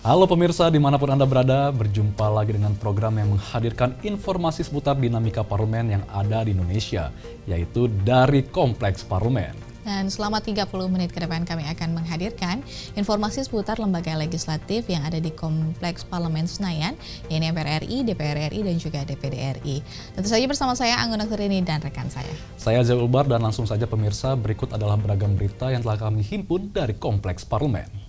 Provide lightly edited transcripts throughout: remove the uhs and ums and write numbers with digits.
Halo pemirsa, dimanapun Anda berada, berjumpa lagi dengan program yang menghadirkan informasi seputar dinamika parlemen yang ada di Indonesia, yaitu dari Kompleks Parlemen. Dan selama 30 menit ke depan kami akan menghadirkan informasi seputar lembaga legislatif yang ada di Kompleks Parlemen Senayan, yaitu MPR RI, DPR RI, dan juga DPD RI. Tentu saja bersama saya, Anggun Akturini, dan rekan saya. Saya Zai Ulbar, dan langsung saja pemirsa, berikut adalah beragam berita yang telah kami himpun dari Kompleks Parlemen.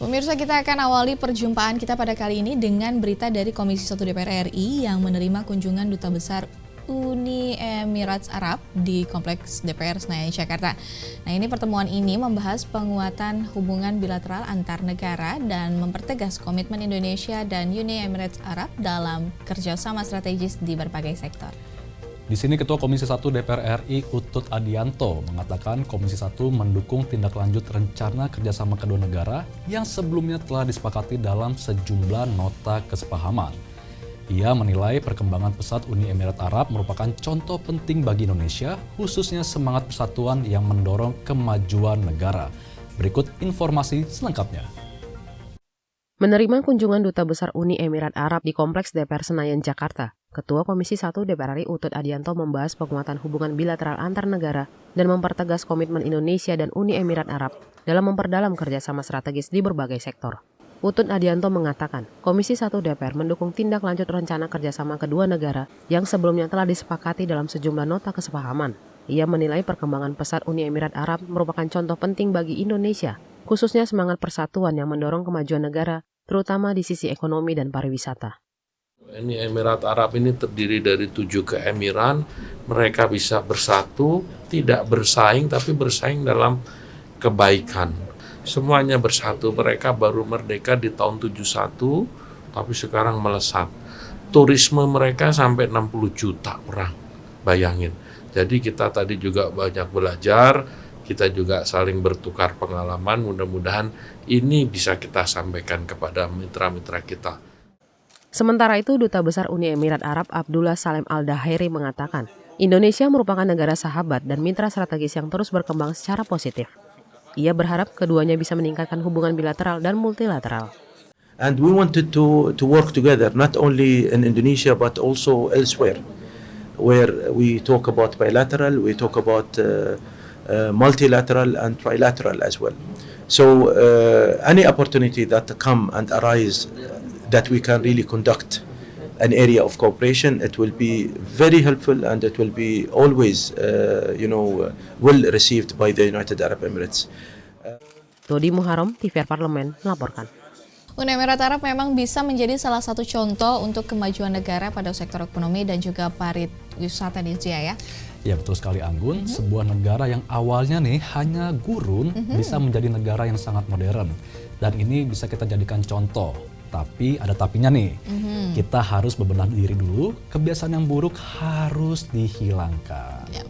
Pemirsa, kita akan awali perjumpaan kita pada kali ini dengan berita dari Komisi 1 DPR RI yang menerima kunjungan Duta Besar Uni Emirat Arab di Kompleks DPR Senayan, Jakarta. Nah, ini pertemuan ini membahas penguatan hubungan bilateral antar negara dan mempertegas komitmen Indonesia dan Uni Emirat Arab dalam kerjasama strategis di berbagai sektor. Di sini Ketua Komisi 1 DPR RI Utut Adianto mengatakan Komisi 1 mendukung tindak lanjut rencana kerjasama kedua negara yang sebelumnya telah disepakati dalam sejumlah nota kesepahaman. Ia menilai perkembangan pesat Uni Emirat Arab merupakan contoh penting bagi Indonesia, khususnya semangat persatuan yang mendorong kemajuan negara. Berikut informasi selengkapnya. Menerima kunjungan Duta Besar Uni Emirat Arab di Kompleks DPR Senayan, Jakarta, Ketua Komisi 1 DPR RI Utut Adianto membahas penguatan hubungan bilateral antar negara dan mempertegas komitmen Indonesia dan Uni Emirat Arab dalam memperdalam kerjasama strategis di berbagai sektor. Utut Adianto mengatakan, Komisi 1 DPR mendukung tindak lanjut rencana kerjasama kedua negara yang sebelumnya telah disepakati dalam sejumlah nota kesepahaman. Ia menilai perkembangan pesat Uni Emirat Arab merupakan contoh penting bagi Indonesia, khususnya semangat persatuan yang mendorong kemajuan negara, terutama di sisi ekonomi dan pariwisata. Uni Emirat Arab ini terdiri dari 7 keemiran, mereka bisa bersatu, tidak bersaing, tapi bersaing dalam kebaikan. Semuanya bersatu, mereka baru merdeka di tahun 71, tapi sekarang melesat. Turisme mereka sampai 60 juta orang, bayangin. Jadi kita tadi juga banyak belajar, kita juga saling bertukar pengalaman, mudah-mudahan ini bisa kita sampaikan kepada mitra-mitra kita. Sementara itu, Duta Besar Uni Emirat Arab Abdullah Salem Al-Daheri mengatakan, Indonesia merupakan negara sahabat dan mitra strategis yang terus berkembang secara positif. Ia berharap keduanya bisa meningkatkan hubungan bilateral dan multilateral. And we wanted to work together, not only in Indonesia but also elsewhere, where we talk about bilateral, we talk about multilateral and trilateral as well. So any opportunity that come and arise that we can really conduct an area of cooperation, it will be very helpful and it will be always, well received by the United Arab Emirates. Dodi Muharam, TVR Parlemen, melaporkan. Uni Emirat Arab memang bisa menjadi salah satu contoh untuk kemajuan negara pada sektor ekonomi dan juga pariwisata di Asia, ya. Ya, betul sekali Anggun, sebuah negara yang awalnya nih hanya gurun bisa menjadi negara yang sangat modern. Dan ini bisa kita jadikan contoh. Tapi ada tapinya nih, kita harus bebenah diri dulu, kebiasaan yang buruk harus dihilangkan. Yep.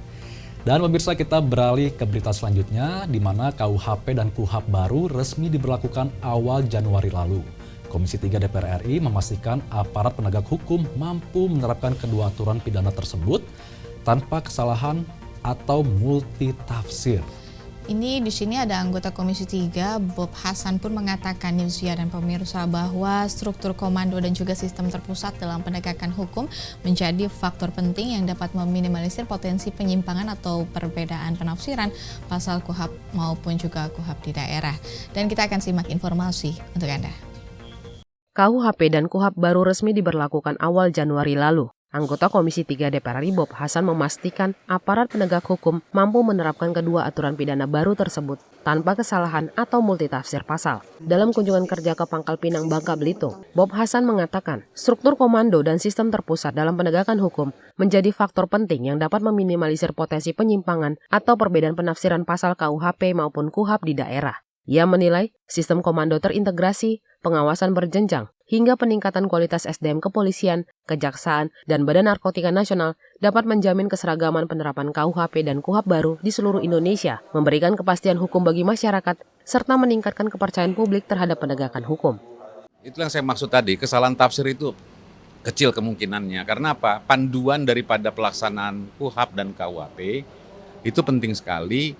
Dan pemirsa, kita beralih ke berita selanjutnya, di mana KUHP dan KUHAP baru resmi diberlakukan awal Januari lalu. Komisi 3 DPR RI memastikan aparat penegak hukum mampu menerapkan kedua aturan pidana tersebut tanpa kesalahan atau multitafsir. Ini di sini ada anggota Komisi 3, Bob Hasan pun mengatakan, Nilsia dan pemirsa, bahwa struktur komando dan juga sistem terpusat dalam penegakan hukum menjadi faktor penting yang dapat meminimalisir potensi penyimpangan atau perbedaan penafsiran pasal KUHAP maupun juga KUHAP di daerah. Dan kita akan simak informasi untuk Anda. KUHP dan KUHAP baru resmi diberlakukan awal Januari lalu. Anggota Komisi 3 DPR RI Bob Hasan memastikan aparat penegak hukum mampu menerapkan kedua aturan pidana baru tersebut tanpa kesalahan atau multitafsir pasal. Dalam kunjungan kerja ke Pangkal Pinang, Bangka Belitung, Bob Hasan mengatakan struktur komando dan sistem terpusat dalam penegakan hukum menjadi faktor penting yang dapat meminimalisir potensi penyimpangan atau perbedaan penafsiran pasal KUHP maupun KUHAP di daerah. Ia menilai sistem komando terintegrasi, pengawasan berjenjang, hingga peningkatan kualitas SDM kepolisian, kejaksaan, dan Badan Narkotika Nasional dapat menjamin keseragaman penerapan KUHP dan KUHAP baru di seluruh Indonesia, memberikan kepastian hukum bagi masyarakat, serta meningkatkan kepercayaan publik terhadap penegakan hukum. Itu yang saya maksud tadi, kesalahan tafsir itu kecil kemungkinannya. Karena apa? Panduan daripada pelaksanaan KUHAP dan KUHP Itu penting sekali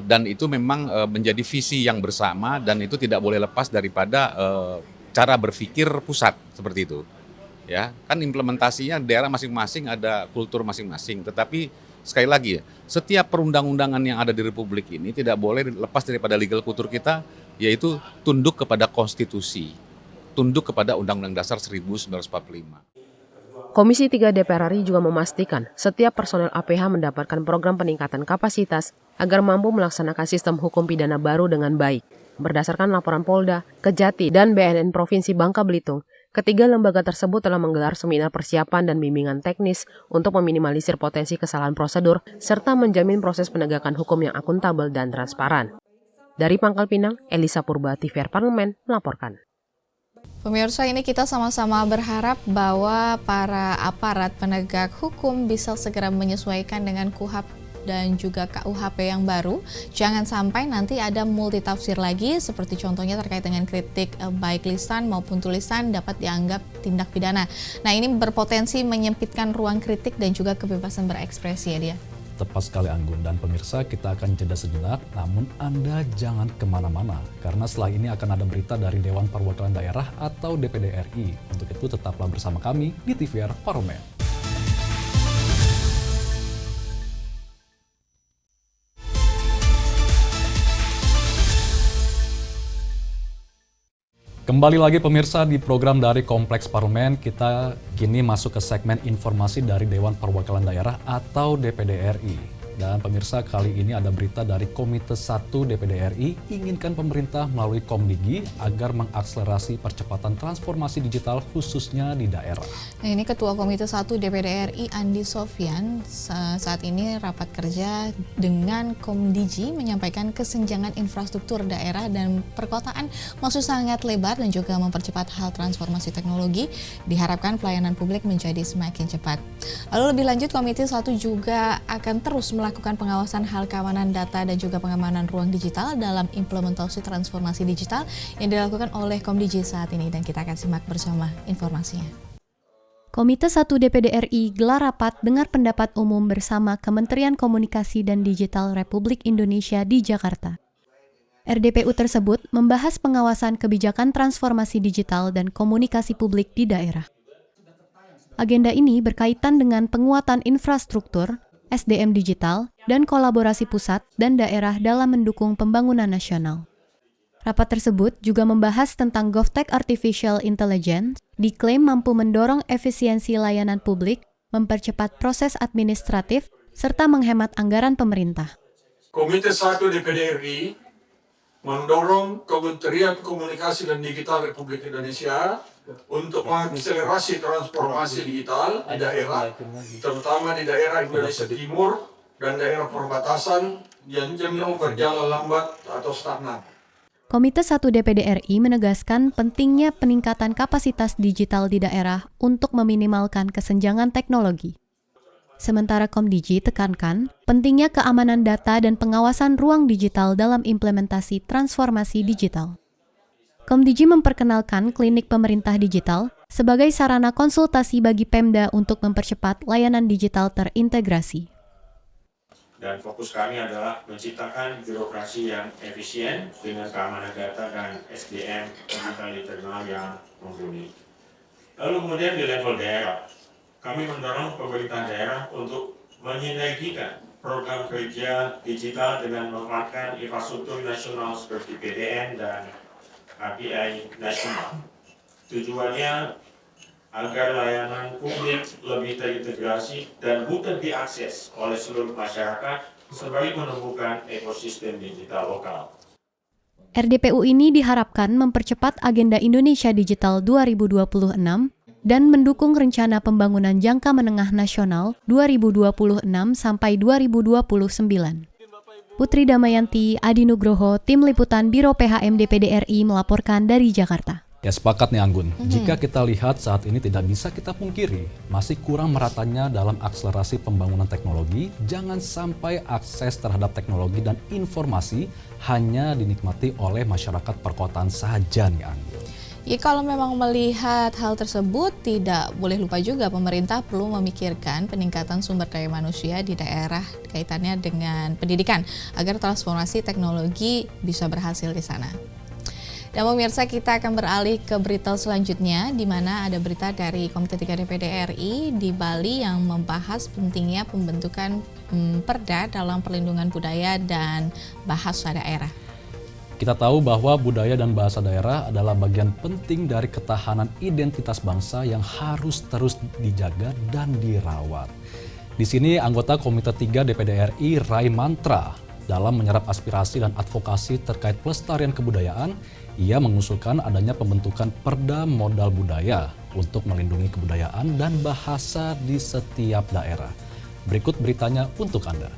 dan itu memang menjadi visi yang bersama dan itu tidak boleh lepas daripada cara berpikir pusat seperti itu. Ya, kan implementasinya daerah masing-masing ada kultur masing-masing, tetapi sekali lagi ya, setiap perundang-undangan yang ada di Republik ini tidak boleh lepas daripada legal kultur kita, yaitu tunduk kepada konstitusi, tunduk kepada Undang-Undang Dasar 1945. Komisi 3 DPR RI juga memastikan setiap personel APH mendapatkan program peningkatan kapasitas agar mampu melaksanakan sistem hukum pidana baru dengan baik. Berdasarkan laporan Polda, Kejati, dan BNN Provinsi Bangka Belitung, ketiga lembaga tersebut telah menggelar seminar persiapan dan bimbingan teknis untuk meminimalisir potensi kesalahan prosedur serta menjamin proses penegakan hukum yang akuntabel dan transparan. Dari Pangkal Pinang, Elisa Purba, TVR Parlemen, melaporkan. Pemirsa, ini kita sama-sama berharap bahwa para aparat penegak hukum bisa segera menyesuaikan dengan KUHP dan juga KUHP yang baru. Jangan sampai nanti ada multitafsir lagi, seperti contohnya terkait dengan kritik baik lisan maupun tulisan dapat dianggap tindak pidana. Nah, ini berpotensi menyempitkan ruang kritik dan juga kebebasan berekspresi ya dia. Tepat sekali Anggun, dan pemirsa kita akan jeda sejenak, namun Anda jangan kemana-mana karena setelah ini akan ada berita dari Dewan Perwakilan Daerah atau DPD RI. Untuk itu tetaplah bersama kami di TVR Parlemen. Kembali lagi pemirsa di program dari Kompleks Parlemen, kita kini masuk ke segmen informasi dari Dewan Perwakilan Daerah atau DPD RI. Dan pemirsa, kali ini ada berita dari Komite 1 DPD RI inginkan pemerintah melalui Komdigi agar mengakselerasi percepatan transformasi digital khususnya di daerah. Nah, ini Ketua Komite 1 DPD RI Andi Sofyan saat ini rapat kerja dengan Komdigi menyampaikan kesenjangan infrastruktur daerah dan perkotaan masih sangat lebar dan juga mempercepat hal transformasi teknologi. Diharapkan pelayanan publik menjadi semakin cepat. Lalu lebih lanjut, Komite 1 juga akan terus melakukan pengawasan hal keamanan data dan juga pengamanan ruang digital dalam implementasi transformasi digital yang dilakukan oleh Komdigi saat ini, dan kita akan simak bersama informasinya. Komite 1 DPD RI gelar rapat dengar pendapat umum bersama Kementerian Komunikasi dan Digital Republik Indonesia di Jakarta. RDPU tersebut membahas pengawasan kebijakan transformasi digital dan komunikasi publik di daerah. Agenda ini berkaitan dengan penguatan infrastruktur, SDM digital, dan kolaborasi pusat dan daerah dalam mendukung pembangunan nasional. Rapat tersebut juga membahas tentang GovTech Artificial Intelligence, diklaim mampu mendorong efisiensi layanan publik, mempercepat proses administratif, serta menghemat anggaran pemerintah. Komite 1 DPD RI mendorong Kementerian Komunikasi dan Digital Republik Indonesia untuk mengakselerasi transformasi digital di daerah, terutama di daerah Indonesia Timur dan daerah perbatasan yang cenderung berjalan lambat atau stagnan. Komite 1 DPD RI menegaskan pentingnya peningkatan kapasitas digital di daerah untuk meminimalkan kesenjangan teknologi. Sementara Komdigi tekankan pentingnya keamanan data dan pengawasan ruang digital dalam implementasi transformasi digital. Komdigi memperkenalkan klinik pemerintah digital sebagai sarana konsultasi bagi Pemda untuk mempercepat layanan digital terintegrasi. Dan fokus kami adalah menciptakan birokrasi yang efisien dengan keamanan data dan SDM digital internal yang mumpuni. Lalu kemudian di level daerah, kami mendorong pemerintah daerah untuk menyinergikan program kerja digital dengan memanfaatkan infrastruktur nasional seperti PDN dan API nasional. Tujuannya agar layanan publik lebih terintegrasi dan mudah diakses oleh seluruh masyarakat sembari menumbuhkan ekosistem digital lokal. RDPU ini diharapkan mempercepat agenda Indonesia Digital 2026 dan mendukung rencana pembangunan jangka menengah nasional 2026 sampai 2029. Putri Damayanti, Adi Nugroho, Tim Liputan Biro PHM DPD RI melaporkan dari Jakarta. Ya, sepakat nih Anggun, jika kita lihat saat ini tidak bisa kita pungkiri, masih kurang meratanya dalam akselerasi pembangunan teknologi. Jangan sampai akses terhadap teknologi dan informasi hanya dinikmati oleh masyarakat perkotaan saja nih Anggun. Ya, kalau memang melihat hal tersebut, tidak boleh lupa juga pemerintah perlu memikirkan peningkatan sumber daya manusia di daerah kaitannya dengan pendidikan agar transformasi teknologi bisa berhasil di sana. Dan pemirsa, kita akan beralih ke berita selanjutnya, di mana ada berita dari Komite 3 DPD RI di Bali yang membahas pentingnya pembentukan perda dalam perlindungan budaya dan bahasa daerah. Kita tahu bahwa budaya dan bahasa daerah adalah bagian penting dari ketahanan identitas bangsa yang harus terus dijaga dan dirawat. Di sini anggota Komite 3 DPD RI Rai Mantra dalam menyerap aspirasi dan advokasi terkait pelestarian kebudayaan, ia mengusulkan adanya pembentukan perda modal budaya untuk melindungi kebudayaan dan bahasa di setiap daerah. Berikut beritanya untuk Anda.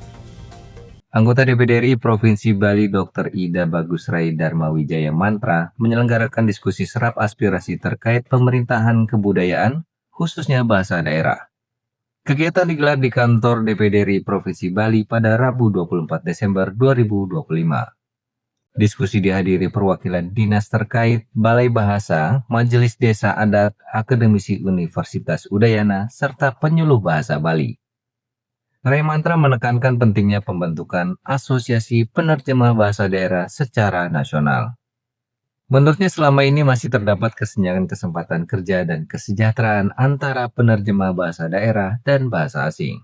Anggota DPD RI Provinsi Bali Dr. Ida Bagus Rai Dharma Wijaya Mantra menyelenggarakan diskusi serap aspirasi terkait pemerintahan kebudayaan, khususnya bahasa daerah. Kegiatan digelar di kantor DPD RI Provinsi Bali pada Rabu 24 Desember 2025. Diskusi dihadiri perwakilan dinas terkait, Balai Bahasa, Majelis Desa Adat, Akademisi Universitas Udayana, serta penyuluh bahasa Bali. Rai Mantra menekankan pentingnya pembentukan asosiasi penerjemah bahasa daerah secara nasional. Menurutnya selama ini masih terdapat kesenjangan kesempatan kerja dan kesejahteraan antara penerjemah bahasa daerah dan bahasa asing.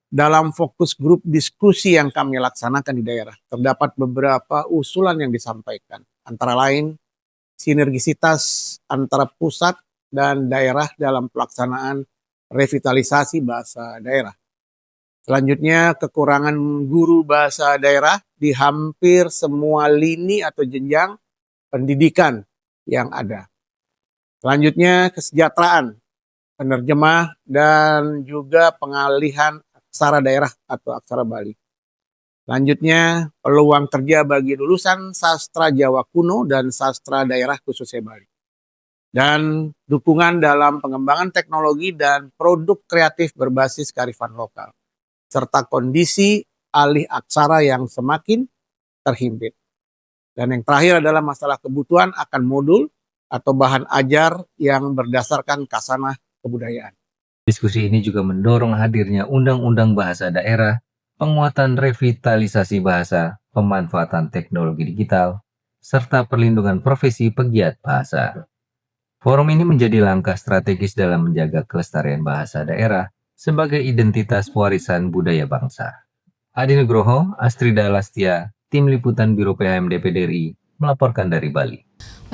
Dalam fokus grup diskusi yang kami laksanakan di daerah, terdapat beberapa usulan yang disampaikan. Antara lain, sinergisitas antara pusat dan daerah dalam pelaksanaan revitalisasi bahasa daerah. Selanjutnya, kekurangan guru bahasa daerah di hampir semua lini atau jenjang pendidikan yang ada. Selanjutnya, kesejahteraan penerjemah dan juga pengalihan aksara daerah atau aksara Bali. Selanjutnya, peluang kerja bagi lulusan sastra Jawa kuno dan sastra daerah khususnya Bali. Dan dukungan dalam pengembangan teknologi dan produk kreatif berbasis kearifan lokal, serta kondisi alih aksara yang semakin terhimpit. Dan yang terakhir adalah masalah kebutuhan akan modul atau bahan ajar yang berdasarkan khasanah kebudayaan. Diskusi ini juga mendorong hadirnya Undang-Undang Bahasa Daerah, penguatan revitalisasi bahasa, pemanfaatan teknologi digital, serta perlindungan profesi pegiat bahasa. Forum ini menjadi langkah strategis dalam menjaga kelestarian bahasa daerah sebagai identitas warisan budaya bangsa. Adi Nugroho, Astrida Lastia, Tim Liputan Biro PHM DPD RI, melaporkan dari Bali.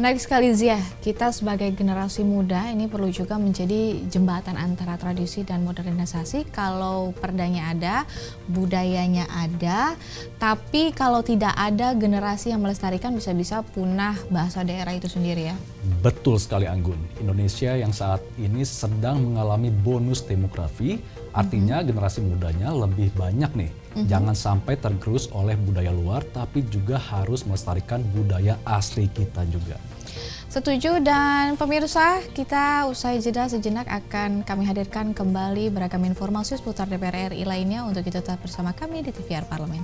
Menarik sekali Zia, kita sebagai generasi muda ini perlu juga menjadi jembatan antara tradisi dan modernisasi. Kalau perdanya ada, budayanya ada, tapi kalau tidak ada generasi yang melestarikan, bisa-bisa punah bahasa daerah itu sendiri ya. Betul sekali Anggun, Indonesia yang saat ini sedang mengalami bonus demografi, artinya generasi mudanya lebih banyak nih. Jangan sampai tergerus oleh budaya luar, tapi juga harus melestarikan budaya asli kita juga. Setuju, dan pemirsa, kita usai jeda sejenak akan kami hadirkan kembali beragam informasi seputar DPR RI lainnya untuk kita tetap bersama kami di TVR Parlemen.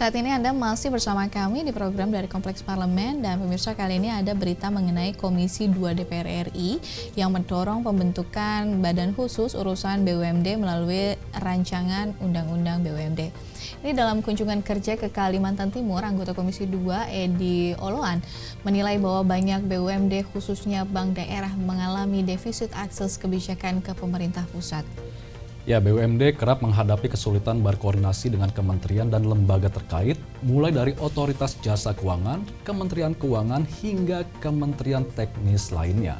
Saat ini Anda masih bersama kami di program dari Kompleks Parlemen, dan pemirsa, kali ini ada berita mengenai Komisi 2 DPR RI yang mendorong pembentukan badan khusus urusan BUMD melalui rancangan Undang-Undang BUMD. Ini dalam kunjungan kerja ke Kalimantan Timur, anggota Komisi 2 Edi Oloan menilai bahwa banyak BUMD khususnya bank daerah mengalami defisit akses kebijakan ke pemerintah pusat. Ya, BUMD kerap menghadapi kesulitan berkoordinasi dengan kementerian dan lembaga terkait, mulai dari Otoritas Jasa Keuangan, Kementerian Keuangan, hingga kementerian teknis lainnya.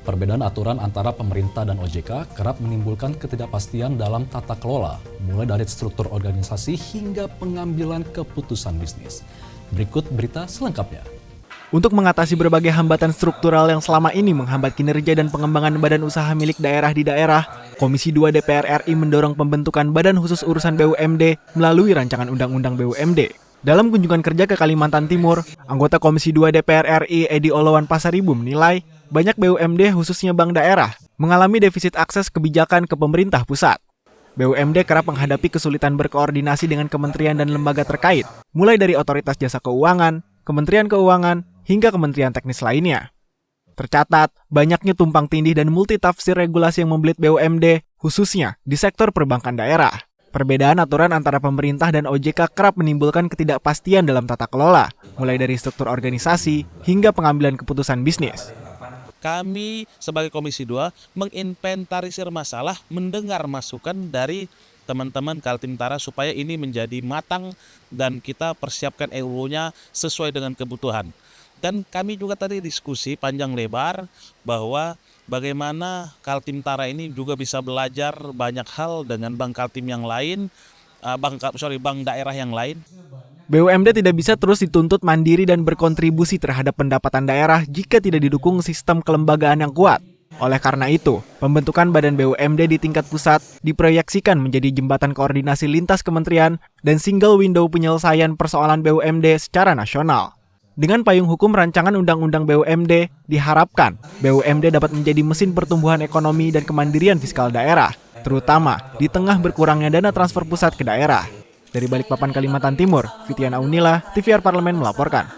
Perbedaan aturan antara pemerintah dan OJK kerap menimbulkan ketidakpastian dalam tata kelola, mulai dari struktur organisasi hingga pengambilan keputusan bisnis. Berikut berita selengkapnya. Untuk mengatasi berbagai hambatan struktural yang selama ini menghambat kinerja dan pengembangan badan usaha milik daerah di daerah, Komisi 2 DPR RI mendorong pembentukan Badan Khusus Urusan BUMD melalui rancangan Undang-Undang BUMD. Dalam kunjungan kerja ke Kalimantan Timur, anggota Komisi 2 DPR RI Edi Oloan Pasaribu menilai banyak BUMD khususnya bank daerah mengalami defisit akses kebijakan ke pemerintah pusat. BUMD kerap menghadapi kesulitan berkoordinasi dengan kementerian dan lembaga terkait, mulai dari Otoritas Jasa Keuangan, Kementerian Keuangan, hingga kementerian teknis lainnya. Tercatat, banyaknya tumpang tindih dan multitafsir regulasi yang membelit BUMD, khususnya di sektor perbankan daerah. Perbedaan aturan antara pemerintah dan OJK kerap menimbulkan ketidakpastian dalam tata kelola, mulai dari struktur organisasi hingga pengambilan keputusan bisnis. Kami sebagai Komisi 2 menginventarisir masalah, mendengar masukan dari teman-teman Kaltim-Tara supaya ini menjadi matang dan kita persiapkan RUU-nya sesuai dengan kebutuhan. Dan kami juga tadi diskusi panjang lebar bahwa bagaimana Kaltim-Tara ini juga bisa belajar banyak hal dengan Bank Kaltim yang lain, bank daerah yang lain. BUMD tidak bisa terus dituntut mandiri dan berkontribusi terhadap pendapatan daerah jika tidak didukung sistem kelembagaan yang kuat. Oleh karena itu, pembentukan Badan BUMD di tingkat pusat diproyeksikan menjadi jembatan koordinasi lintas kementerian dan single window penyelesaian persoalan BUMD secara nasional. Dengan payung hukum rancangan Undang-Undang BUMD, diharapkan BUMD dapat menjadi mesin pertumbuhan ekonomi dan kemandirian fiskal daerah, terutama di tengah berkurangnya dana transfer pusat ke daerah. Dari Balikpapan, Kalimantan Timur, Fitiana Unila, TVR Parlemen melaporkan.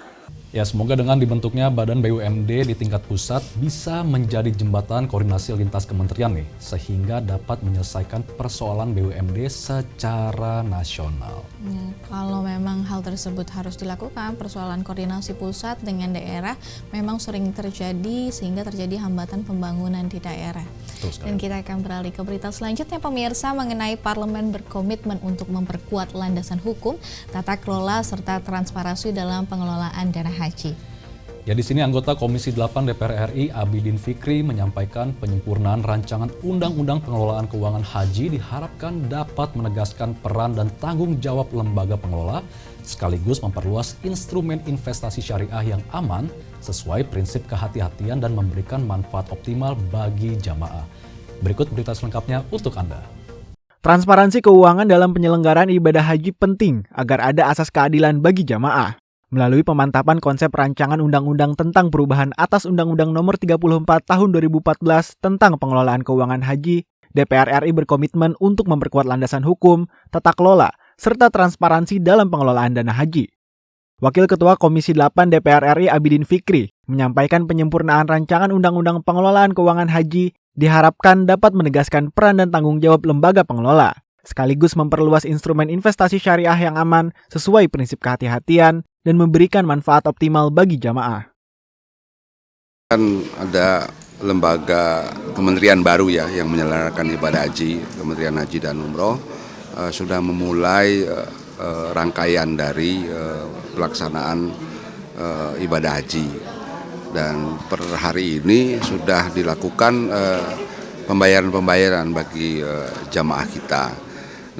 Ya, semoga dengan dibentuknya Badan BUMD di tingkat pusat bisa menjadi jembatan koordinasi lintas kementerian nih, sehingga dapat menyelesaikan persoalan BUMD secara nasional. Ya, kalau memang hal tersebut harus dilakukan, persoalan koordinasi pusat dengan daerah memang sering terjadi sehingga terjadi hambatan pembangunan di daerah. Dan kita akan beralih ke berita selanjutnya, pemirsa, mengenai Parlemen berkomitmen untuk memperkuat landasan hukum, tata kelola serta transparansi dalam pengelolaan dana haji. Ya, di sini anggota Komisi 8 DPR RI Abidin Fikri menyampaikan penyempurnaan rancangan Undang-Undang Pengelolaan Keuangan Haji diharapkan dapat menegaskan peran dan tanggung jawab lembaga pengelola sekaligus memperluas instrumen investasi syariah yang aman sesuai prinsip kehati-hatian dan memberikan manfaat optimal bagi jamaah. Berikut berita selengkapnya untuk Anda. Transparansi keuangan dalam penyelenggaraan ibadah haji penting agar ada asas keadilan bagi jamaah. Melalui pemantapan konsep rancangan undang-undang tentang perubahan atas Undang-Undang Nomor 34 Tahun 2014 tentang pengelolaan keuangan haji, DPR RI berkomitmen untuk memperkuat landasan hukum, tata kelola, serta transparansi dalam pengelolaan dana haji. Wakil Ketua Komisi 8 DPR RI Abidin Fikri menyampaikan penyempurnaan rancangan Undang-Undang Pengelolaan Keuangan Haji diharapkan dapat menegaskan peran dan tanggung jawab lembaga pengelola, sekaligus memperluas instrumen investasi syariah yang aman sesuai prinsip kehati-hatian dan memberikan manfaat optimal bagi jamaah. Kan ada lembaga kementerian baru ya yang menyelenggarakan ibadah haji, Kementerian Haji dan Umroh sudah memulai rangkaian dari pelaksanaan ibadah haji, dan per hari ini sudah dilakukan pembayaran bagi jamaah kita.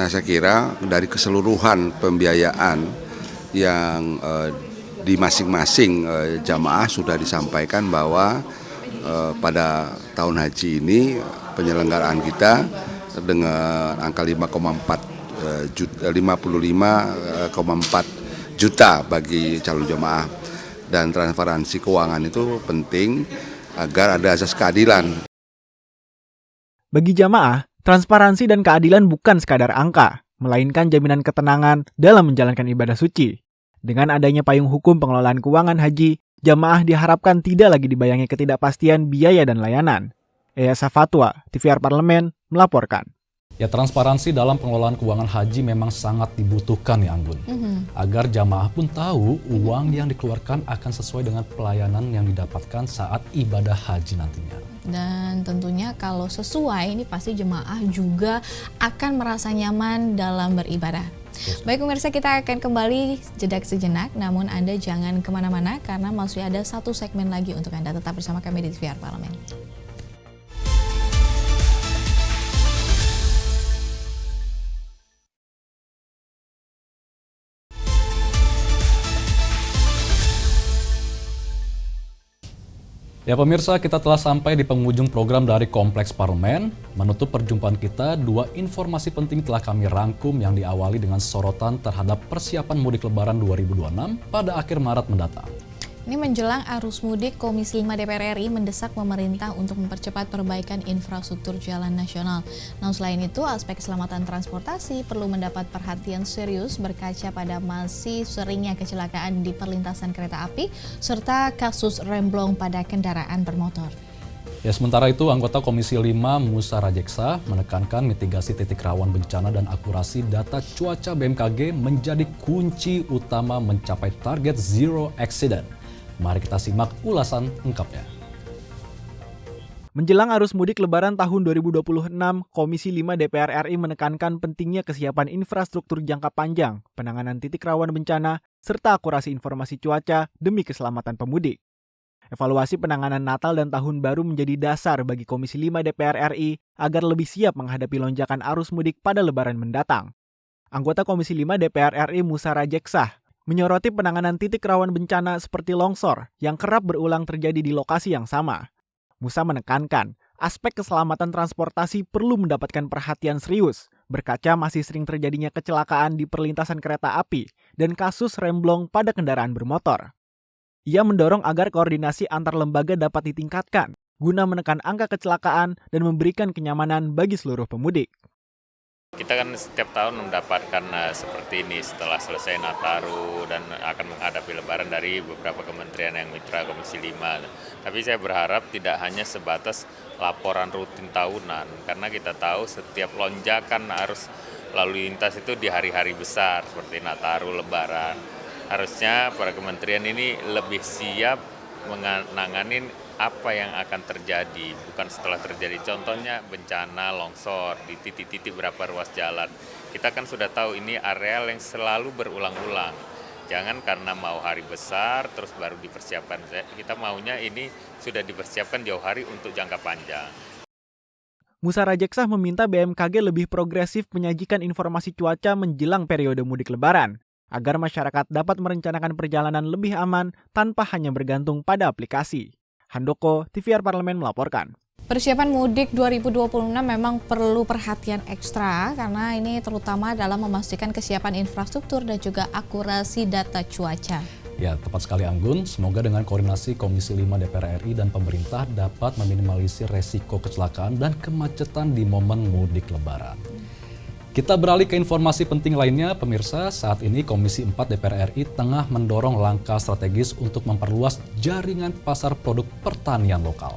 Nah, saya kira dari keseluruhan pembiayaan yang di masing-masing jamaah sudah disampaikan bahwa pada tahun haji ini penyelenggaraan kita dengan angka 55,4 juta bagi calon jamaah, dan transparansi keuangan itu penting agar ada asas keadilan. Bagi jamaah, transparansi dan keadilan bukan sekadar angka, melainkan jaminan ketenangan dalam menjalankan ibadah suci. Dengan adanya payung hukum pengelolaan keuangan haji, jamaah diharapkan tidak lagi dibayangi ketidakpastian biaya dan layanan. Eyasa Fatwa, TVR Parlemen, melaporkan. Ya, transparansi dalam pengelolaan keuangan haji memang sangat dibutuhkan ya, Anggun. Agar jamaah pun tahu uang yang dikeluarkan akan sesuai dengan pelayanan yang didapatkan saat ibadah haji nantinya. Dan tentunya kalau sesuai, ini pasti jemaah juga akan merasa nyaman dalam beribadah. Baik pemirsa, kita akan kembali jeda sejenak, namun Anda jangan kemana-mana karena masih ada satu segmen lagi untuk Anda. Tetap bersama kami di TVR Parlemen. Ya pemirsa, kita telah sampai di penghujung program dari Kompleks Parlemen. Menutup perjumpaan kita, dua informasi penting telah kami rangkum yang diawali dengan sorotan terhadap persiapan mudik lebaran 2026 pada akhir Maret mendatang. Ini menjelang arus mudik, Komisi 5 DPR RI mendesak pemerintah untuk mempercepat perbaikan infrastruktur jalan nasional. Nah, selain itu, aspek keselamatan transportasi perlu mendapat perhatian serius berkaca pada masih seringnya kecelakaan di perlintasan kereta api, serta kasus remblong pada kendaraan bermotor. Ya, sementara itu, anggota Komisi 5 Musa Rajeksa menekankan mitigasi titik rawan bencana dan akurasi data cuaca BMKG menjadi kunci utama mencapai target zero accident. Mari kita simak ulasan lengkapnya. Menjelang arus mudik Lebaran tahun 2026, Komisi 5 DPR RI menekankan pentingnya kesiapan infrastruktur jangka panjang, penanganan titik rawan bencana, serta akurasi informasi cuaca demi keselamatan pemudik. Evaluasi penanganan Natal dan Tahun Baru menjadi dasar bagi Komisi 5 DPR RI agar lebih siap menghadapi lonjakan arus mudik pada Lebaran mendatang. Anggota Komisi 5 DPR RI Musa Rajeksa menyoroti penanganan titik rawan bencana seperti longsor yang kerap berulang terjadi di lokasi yang sama. Musa menekankan, aspek keselamatan transportasi perlu mendapatkan perhatian serius, berkaca masih sering terjadinya kecelakaan di perlintasan kereta api dan kasus remblong pada kendaraan bermotor. Ia mendorong agar koordinasi antar lembaga dapat ditingkatkan, guna menekan angka kecelakaan dan memberikan kenyamanan bagi seluruh pemudik. Kita kan setiap tahun mendapatkan seperti ini setelah selesai Nataru dan akan menghadapi Lebaran dari beberapa kementerian yang mitra Komisi 5. Tapi saya berharap tidak hanya sebatas laporan rutin tahunan, karena kita tahu setiap lonjakan arus lalu lintas itu di hari-hari besar seperti Nataru, Lebaran. Harusnya para kementerian ini lebih siap menanganin apa yang akan terjadi, bukan setelah terjadi. Contohnya bencana longsor di titik-titik berapa ruas jalan. Kita kan sudah tahu ini areal yang selalu berulang-ulang. Jangan karena mau hari besar terus baru dipersiapkan. Kita maunya ini sudah dipersiapkan jauh hari untuk jangka panjang. Musa Rajeksa meminta BMKG lebih progresif menyajikan informasi cuaca menjelang periode mudik Lebaran, agar masyarakat dapat merencanakan perjalanan lebih aman tanpa hanya bergantung pada aplikasi. Handoko, TVR Parlemen melaporkan. Persiapan mudik 2026 memang perlu perhatian ekstra karena ini terutama dalam memastikan kesiapan infrastruktur dan juga akurasi data cuaca. Ya, tepat sekali Anggun. Semoga dengan koordinasi Komisi 5 DPR RI dan pemerintah dapat meminimalisir resiko kecelakaan dan kemacetan di momen mudik Lebaran. Kita beralih ke informasi penting lainnya, pemirsa. Saat ini Komisi 4 DPR RI tengah mendorong langkah strategis untuk memperluas jaringan pasar produk pertanian lokal.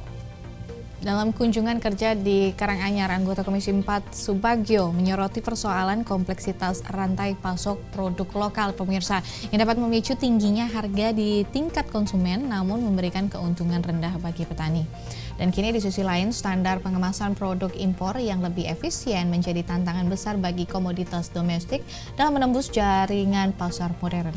Dalam kunjungan kerja di Karanganyar, anggota Komisi 4 Subagio menyoroti persoalan kompleksitas rantai pasok produk lokal, pemirsa, yang dapat memicu tingginya harga di tingkat konsumen namun memberikan keuntungan rendah bagi petani. Dan kini di sisi lain, standar pengemasan produk impor yang lebih efisien menjadi tantangan besar bagi komoditas domestik dalam menembus jaringan pasar modern.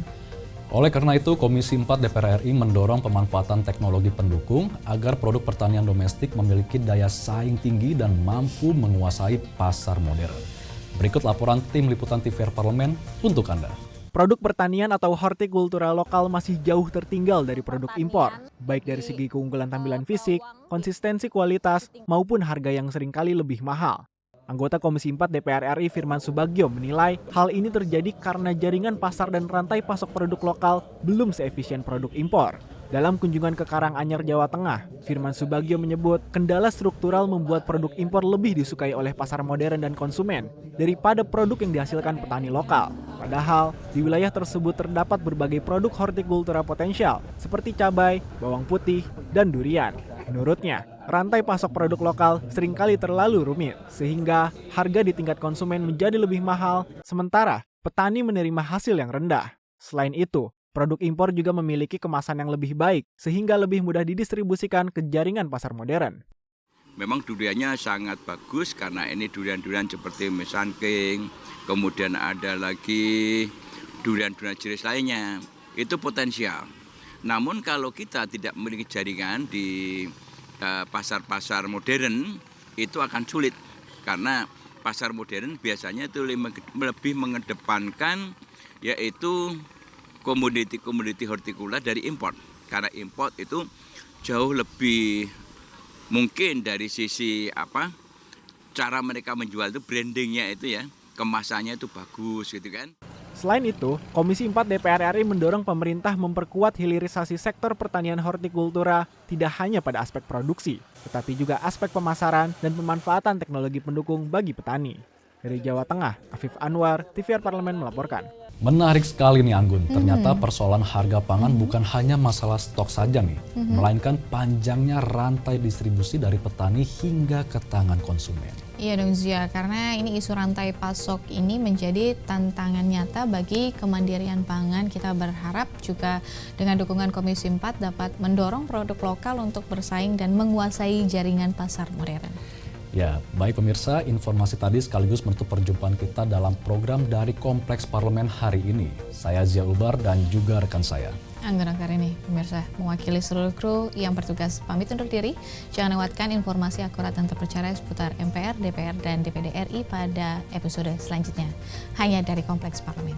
Oleh karena itu, Komisi 4 DPR RI mendorong pemanfaatan teknologi pendukung agar produk pertanian domestik memiliki daya saing tinggi dan mampu menguasai pasar modern. Berikut laporan tim liputan TVR Parlemen untuk Anda. Produk pertanian atau hortikultura lokal masih jauh tertinggal dari produk impor, baik dari segi keunggulan tampilan fisik, konsistensi kualitas, maupun harga yang seringkali lebih mahal. Anggota Komisi 4 DPR RI Firman Subagio menilai hal ini terjadi karena jaringan pasar dan rantai pasok produk lokal belum seefisien produk impor. Dalam kunjungan ke Karanganyar, Jawa Tengah, Firman Subagio menyebut kendala struktural membuat produk impor lebih disukai oleh pasar modern dan konsumen daripada produk yang dihasilkan petani lokal. Padahal, di wilayah tersebut terdapat berbagai produk hortikultura potensial seperti cabai, bawang putih, dan durian. Menurutnya, rantai pasok produk lokal seringkali terlalu rumit, sehingga harga di tingkat konsumen menjadi lebih mahal, sementara petani menerima hasil yang rendah. Selain itu, produk impor juga memiliki kemasan yang lebih baik, sehingga lebih mudah didistribusikan ke jaringan pasar modern. Memang duriannya sangat bagus karena ini durian-durian seperti Mesan King, kemudian ada lagi durian-durian jenis lainnya, itu potensial. Namun kalau kita tidak memiliki jaringan di pasar-pasar modern, itu akan sulit. Karena pasar modern biasanya itu lebih mengedepankan yaitu komoditi-komoditi hortikultura dari impor. Karena impor itu jauh lebih mungkin dari sisi cara mereka menjual itu brandingnya itu ya, kemasannya itu bagus gitu kan. Selain itu, Komisi 4 DPR RI mendorong pemerintah memperkuat hilirisasi sektor pertanian hortikultura tidak hanya pada aspek produksi, tetapi juga aspek pemasaran dan pemanfaatan teknologi pendukung bagi petani. Dari Jawa Tengah, Afif Anwar, TVR Parlemen melaporkan. Menarik sekali nih Anggun, ternyata persoalan harga pangan bukan hanya masalah stok saja nih, melainkan panjangnya rantai distribusi dari petani hingga ke tangan konsumen. Iya dong Zia, karena ini isu rantai pasok ini menjadi tantangan nyata bagi kemandirian pangan. Kita berharap juga dengan dukungan Komisi 4 dapat mendorong produk lokal untuk bersaing dan menguasai jaringan pasar modern. Ya, baik pemirsa, informasi tadi sekaligus menutup perjumpaan kita dalam program dari Kompleks Parlemen hari ini. Saya Zia Ubar dan juga rekan saya Anggun Akarini, pemirsa, mewakili seluruh kru yang bertugas pamit undur diri. Jangan lewatkan informasi akurat dan terpercaya seputar MPR, DPR, dan DPD RI pada episode selanjutnya. Hanya dari Kompleks Parlemen.